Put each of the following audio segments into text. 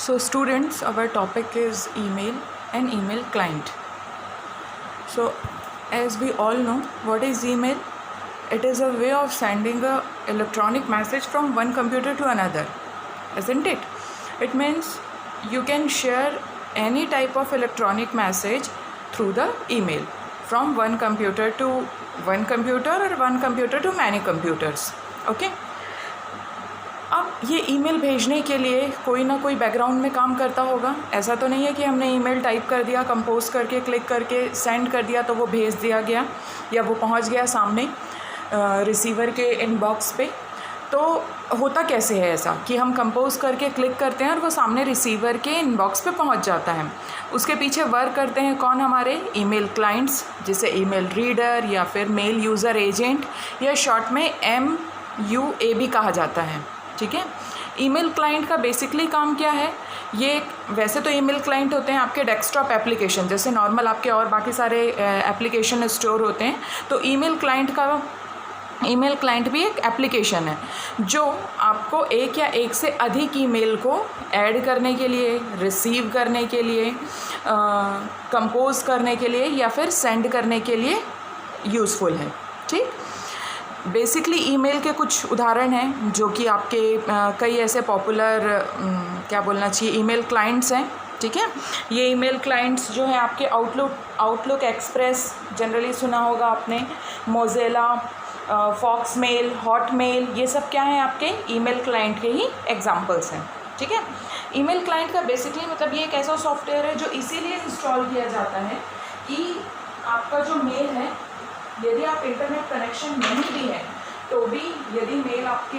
So students, our topic is email and email client. So as we all know, what is email? It is a way of sending a electronic message from one computer to another, isn't it? It means you can share any type of electronic message through the email from one computer to one computer or one computer to many computers. Okay. अब ये email भेजने के लिए कोई ना कोई background में काम करता होगा. ऐसा तो नहीं है कि हमने ईमेल टाइप कर दिया, कंपोज करके क्लिक करके सेंड कर दिया तो वो भेज दिया गया या वो पहुंच गया सामने रिसीवर के इनबॉक्स पे. तो होता कैसे है ऐसा कि हम कंपोज करके क्लिक करते हैं और वो सामने रिसीवर के इनबॉक्स पे पहुंच जाता है. उसके पीछे वर्क करते हैं कौन? हमारे ईमेल क्लाइंट्स, जिसे ईमेल रीडर या फिर मेल यूज़र एजेंट या शॉर्ट में MUA भी कहा जाता है. ठीक है. ईमेल क्लाइंट का बेसिकली काम क्या है? ये वैसे तो ईमेल क्लाइंट होते हैं आपके डेस्कटॉप एप्लीकेशन, जैसे नॉर्मल आपके और बाकी सारे एप्लीकेशन स्टोर होते हैं. तो ईमेल क्लाइंट भी एक एप्लीकेशन है जो आपको एक या एक से अधिक ईमेल को ऐड करने के लिए, रिसीव करने के लिए, कंपोज करने के लिए या फिर सेंड करने के लिए यूज़फुल है. ठीक. बेसिकली ईमेल के कुछ उदाहरण हैं जो कि आपके कई ऐसे पॉपुलर क्या बोलना चाहिए ईमेल क्लाइंट्स हैं. ठीक है. ये ईमेल क्लाइंट्स जो हैं आपके आउटलुक एक्सप्रेस जनरली सुना होगा आपने, मोज़िला, फॉक्स मेल, हॉटमेल, ये सब क्या हैं? आपके ईमेल क्लाइंट के ही एग्जांपल्स हैं. ठीक है. ईमेल क्लाइंट का बेसिकली मतलब ये एक ऐसा सॉफ्टवेयर है जो इसीलिए इंस्टॉल किया जाता है कि आपका जो मेल है, यदि आप इंटरनेट कनेक्शन नहीं भी है तो भी यदि मेल आपके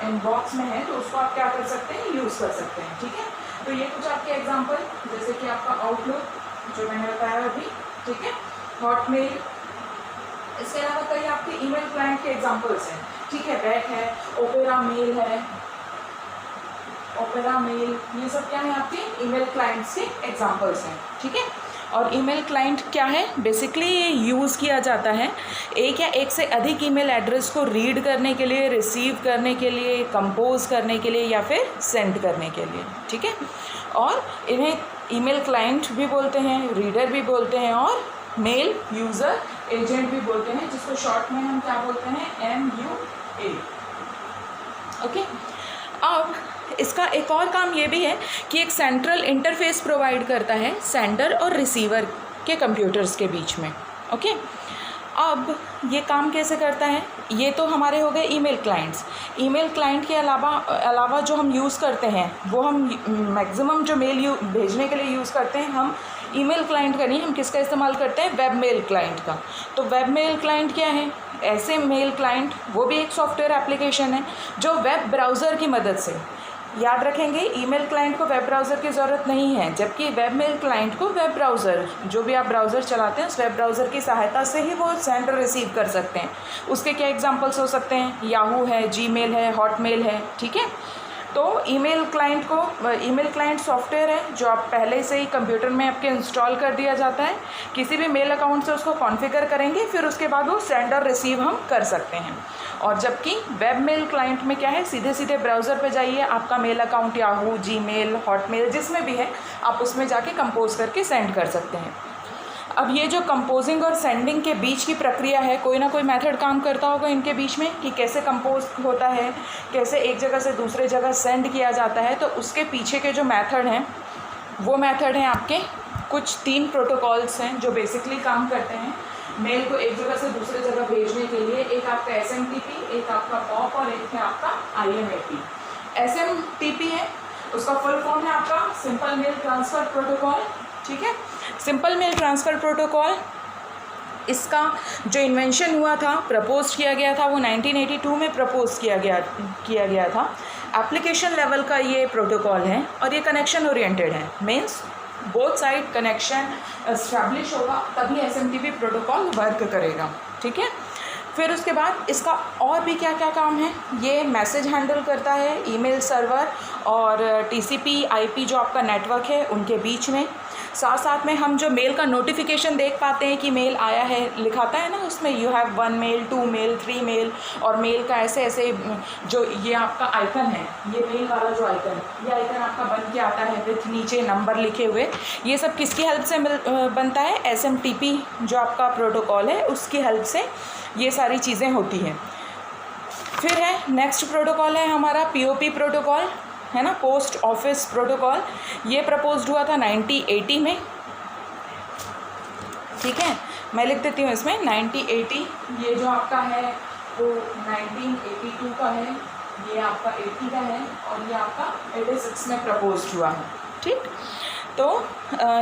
इनबॉक्स में है तो उसको आप क्या कर सकते हैं? यूज़ कर सकते हैं. ठीक है. तो ये कुछ आपके एग्जांपल, जैसे कि आपका आउटलुक जो मैंने बताया अभी. ठीक है. हॉटमेल, इसके अलावा कई आपके ईमेल क्लाइंट के एग्जांपल्स हैं. ठीक है. बैक है, ओपेरा मेल है, ओपेरा मेल, ये सब क्या है? आपके ईमेल क्लाइंट्स के एग्जांपल्स हैं. ठीक है. और ईमेल क्लाइंट क्या है? बेसिकली ये यूज़ किया जाता है एक या एक से अधिक ईमेल एड्रेस को रीड करने के लिए, रिसीव करने के लिए, कंपोज करने के लिए या फिर सेंड करने के लिए. ठीक है. और इन्हें ईमेल क्लाइंट भी बोलते हैं, रीडर भी बोलते हैं और मेल यूज़र एजेंट भी बोलते हैं, जिसको शॉर्ट में हम क्या बोलते हैं? MUA. ओके. अब इसका एक और काम ये भी है कि एक सेंट्रल इंटरफेस प्रोवाइड करता है सेंडर और रिसीवर के कंप्यूटर्स के बीच में. ओके. अब ये काम कैसे करता है? ये तो हमारे हो गए ईमेल क्लाइंट्स. ईमेल क्लाइंट के अलावा जो हम यूज़ करते हैं वो हम मैक्सिमम जो मेल भेजने के लिए यूज़ करते हैं, हम ईमेल क्लाइंट का नहीं, हम किसका इस्तेमाल करते हैं? वेब मेल क्लाइंट का. तो वेब मेल क्लाइंट क्या है? ऐसे मेल क्लाइंट, वो भी एक सॉफ्टवेयर एप्लीकेशन है जो वेब ब्राउज़र की मदद से, याद रखेंगे ईमेल क्लाइंट को वेब ब्राउज़र की ज़रूरत नहीं है, जबकि वेब मेल क्लाइंट को वेब ब्राउज़र, जो भी आप ब्राउज़र चलाते हैं उस वेब ब्राउज़र की सहायता से ही वो सेंड और रिसीव कर सकते हैं. उसके क्या एग्जांपल्स हो सकते हैं? याहू है, जीमेल है, हॉटमेल है. ठीक है. तो ईमेल क्लाइंट सॉफ्टवेयर है जो आप पहले से ही कंप्यूटर में आपके इंस्टॉल कर दिया जाता है. किसी भी मेल अकाउंट से उसको कॉन्फ़िगर करेंगे, फिर उसके बाद वो सेंड और रिसीव हम कर सकते हैं. और जबकि वेब मेल क्लाइंट में क्या है? सीधे सीधे ब्राउज़र पे जाइए, आपका mail account Yahoo, Gmail, Hotmail जिसमें भी है, आप उसमें जाके कंपोज करके सेंड कर सकते हैं. अब ये जो कंपोजिंग और सेंडिंग के बीच की प्रक्रिया है, कोई ना कोई मेथड काम करता होगा इनके बीच में कि कैसे कंपोज होता है, कैसे एक जगह से दूसरे जगह सेंड किया जाता है. तो उसके पीछे के जो मेथड हैं वो मेथड हैं आपके कुछ 3 प्रोटोकॉल्स हैं जो बेसिकली काम करते हैं मेल को एक जगह से दूसरे जगह भेजने के लिए. एक आपका SMTP, एक आपका POP और एक है आपका IMAP. SMTP है, उसका फुल फॉर्म है आपका सिंपल मेल ट्रांसफ़र प्रोटोकॉल. ठीक है. सिंपल मेल ट्रांसफ़र प्रोटोकॉल, इसका जो इन्वेंशन हुआ था, प्रपोज किया गया था, वो 1982 में प्रपोज किया गया था. एप्लीकेशन लेवल का ये प्रोटोकॉल है और ये कनेक्शन ओरिएंटेड है. Means both side connection establish होगा तभी SMTP प्रोटोकॉल वर्क करेगा. ठीक है. फिर उसके बाद इसका और भी क्या क्या काम है? ये मैसेज हैंडल करता है ईमेल सर्वर और TCP/IP जो आपका नेटवर्क है उनके बीच में. साथ साथ में हम जो मेल का नोटिफिकेशन देख पाते हैं कि मेल आया है, लिखाता है ना उसमें you have 1 mail, 2 mail, 3 mail, और मेल का ऐसे ऐसे जो ये आपका आइकन है, ये मेल वाला जो आइकन, ये आइकन आपका बन के आता है विथ नीचे नंबर लिखे हुए। ये सब किसकी हेल्प से बनता है? SMTP जो आपका प्रोटोकॉल है उसकी हेल्प से ये सारी चीज़ें होती हैं। फिर है नेक्स्ट प्रोटोकॉल है हमारा POP प्रोटोकॉल, है ना, पोस्ट ऑफिस प्रोटोकॉल। ये प्रपोज्ड हुआ था 1980 में, ठीक है, मैं लिख देती हूँ इसमें 1980। ये जो आपका है वो 1982 का है, ये आपका 80 का है, और ये आपका 86 में प्रपोज्ड हुआ है, ठीक। तो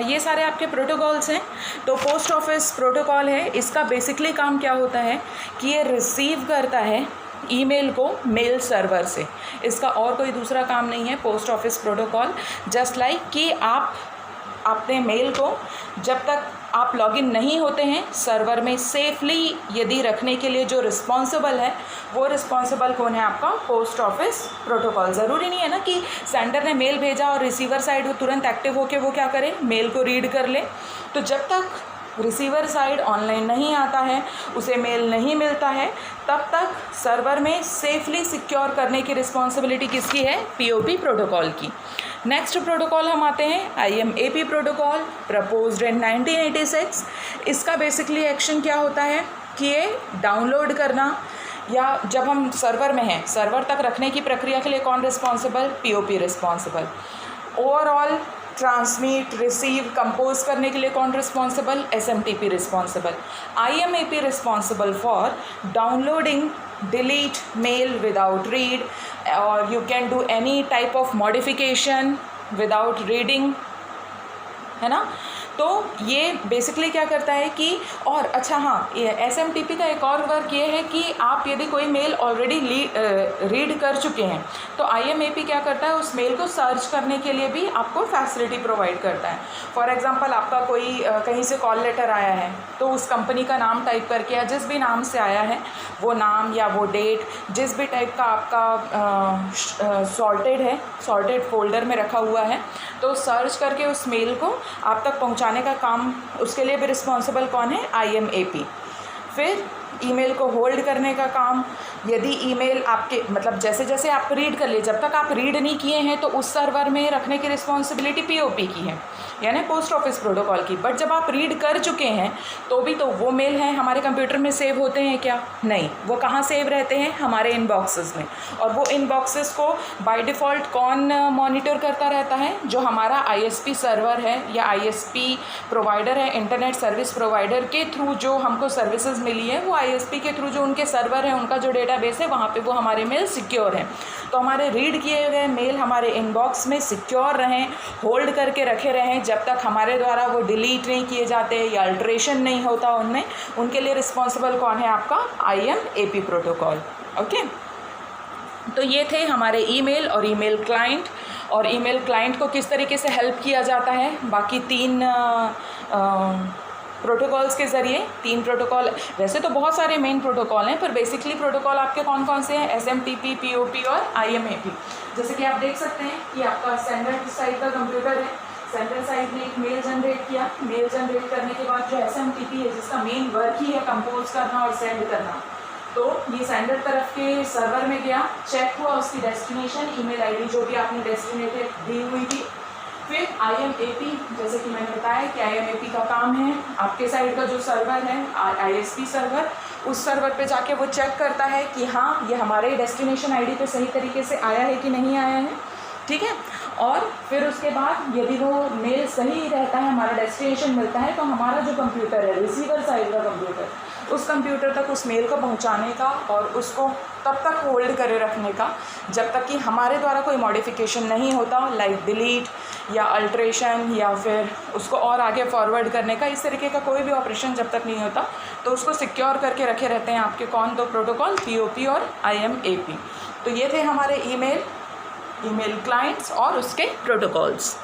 ये सारे आपके प्रोटोकॉल्स हैं। तो पोस्ट ऑफिस प्रोटोकॉल है, इसका बेसिकली काम क्या होता है कि ये रिसीव करता है ईमेल को मेल सर्वर से, इसका और कोई दूसरा काम नहीं है post office protocol. Just like कि आप अपने मेल को जब तक आप लॉगिन नहीं होते हैं सर्वर में सेफली यदि रखने के लिए जो रिस्पॉन्सिबल है, वो रिस्पॉन्सिबल कौन है? आपका पोस्ट ऑफिस प्रोटोकॉल। ज़रूरी नहीं है ना कि सेंडर ने मेल भेजा और रिसीवर साइड तुरंत एक्टिव होकर वो क्या करे, मेल को रीड कर ले। तो जब तक रिसीवर साइड ऑनलाइन नहीं आता है, उसे मेल नहीं मिलता है, तब तक सर्वर में सेफली सिक्योर करने की रिस्पॉन्सिबिलिटी किसकी है? POP प्रोटोकॉल की। नेक्स्ट प्रोटोकॉल हम आते हैं IMAP प्रोटोकॉल, प्रपोज्ड इन 1986। इसका बेसिकली एक्शन क्या होता है कि ये डाउनलोड करना, या जब हम सर्वर में हैं सर्वर तक रखने की प्रक्रिया के लिए कौन responsible? POP responsible. Overall transmit, receive, compose करने के लिए कौन responsible? SMTP responsible. IMAP responsible for downloading, delete mail without read, or you can do any type of modification without reading, है ना। तो ये बेसिकली क्या करता है कि, और अच्छा हाँ, SMTP का एक और वर्क ये है कि आप यदि कोई मेल ऑलरेडी रीड कर चुके हैं तो IMAP क्या करता है, उस मेल को सर्च करने के लिए भी आपको फैसिलिटी प्रोवाइड करता है। फॉर एग्जांपल आपका कोई कहीं से कॉल लेटर आया है तो उस कंपनी का नाम टाइप करके, या जिस भी नाम से आया है वो नाम या वो डेट, जिस भी टाइप का आपका सॉर्टेड है, सॉर्टेड फोल्डर में रखा हुआ है, तो सर्च करके उस मेल को आप तक पहुंचाने का काम, उसके लिए भी रिस्पॉन्सिबल कौन है? IMAP। फिर ईमेल को होल्ड करने का काम, यदि ईमेल आपके मतलब जैसे जैसे आप रीड कर लिए, जब तक आप रीड नहीं किए हैं तो उस सर्वर में रखने की रिस्पॉन्सिबिलिटी POP की है, यानी पोस्ट ऑफिस प्रोटोकॉल की। बट जब आप रीड कर चुके हैं तो भी तो वो मेल हैं हमारे कंप्यूटर में सेव होते हैं क्या? नहीं। वो कहाँ सेव रहते हैं? हमारे इनबॉक्सेस में। और वो इनबॉक्सेस को बाय डिफ़ॉल्ट कौन मॉनिटर करता रहता है? जो हमारा ISP सर्वर है या ISP प्रोवाइडर है, इंटरनेट सर्विस प्रोवाइडर के थ्रू जो हमको सर्विसेज मिली है, वो ISP के थ्रू जो उनके सर्वर है, उनका जो डेटाबेस है, वहाँ पे वो हमारे मेल सिक्योर हैं। तो हमारे रीड किए गए मेल हमारे इनबॉक्स में सिक्योर रहें, होल्ड करके रखे रहें जब तक हमारे द्वारा वो डिलीट नहीं किए जाते या अल्ट्रेशन नहीं होता उनमें। उनके लिए रिस्पॉन्सिबल कौन है? आपका IMAP प्रोटोकॉल। ओके, तो ये थे हमारे ईमेल और ईमेल क्लाइंट, और ईमेल क्लाइंट को किस तरीके से हेल्प किया जाता है बाकी 3 प्रोटोकॉल्स के ज़रिए। 3 प्रोटोकॉल, वैसे तो बहुत सारे मेन प्रोटोकॉल हैं, पर बेसिकली प्रोटोकॉल आपके कौन कौन से हैं? SMTP, POP और IMAP। जैसे कि आप देख सकते हैं कि आपका सेंडर साइड का कंप्यूटर है, सेंडर साइड ने एक मेल जनरेट किया, मेल जनरेट करने के बाद जो SMTP है, जिसका मेन वर्क ही है कंपोज करना और सेंड करना, तो ये सेंडर तरफ के सर्वर में गया, चेक हुआ उसकी डेस्टिनेशन, ईमेल आईडी जो भी आपने डेस्टिनेटेड दी हुई थी। फिर IMAP, जैसे कि मैंने बताया कि IMAP का काम है आपके साइड का जो सर्वर है ISP सर्वर, उस सर्वर पे जाके वो चेक करता है कि हाँ ये हमारे डेस्टिनेशन आईडी पे सही तरीके से आया है कि नहीं आया है, ठीक है। और फिर उसके बाद यदि वो मेल सही रहता है, हमारा डेस्टिनेशन मिलता है, तो हमारा जो कंप्यूटर है, रिसीवर साइड का कंप्यूटर, उस कंप्यूटर तक उस मेल को पहुंचाने का और उसको तब तक होल्ड करे रखने का जब तक कि हमारे द्वारा कोई मॉडिफिकेशन नहीं होता, लाइक डिलीट या अल्ट्रेशन या फिर उसको और आगे फॉरवर्ड करने का, इस तरीके का कोई भी ऑपरेशन जब तक नहीं होता, तो उसको सिक्योर करके रखे रहते हैं आपके कौन? 2 प्रोटोकॉल, POP और IMAP। तो ये थे हमारे ईमेल क्लाइंट्स और उसके प्रोटोकॉल्स।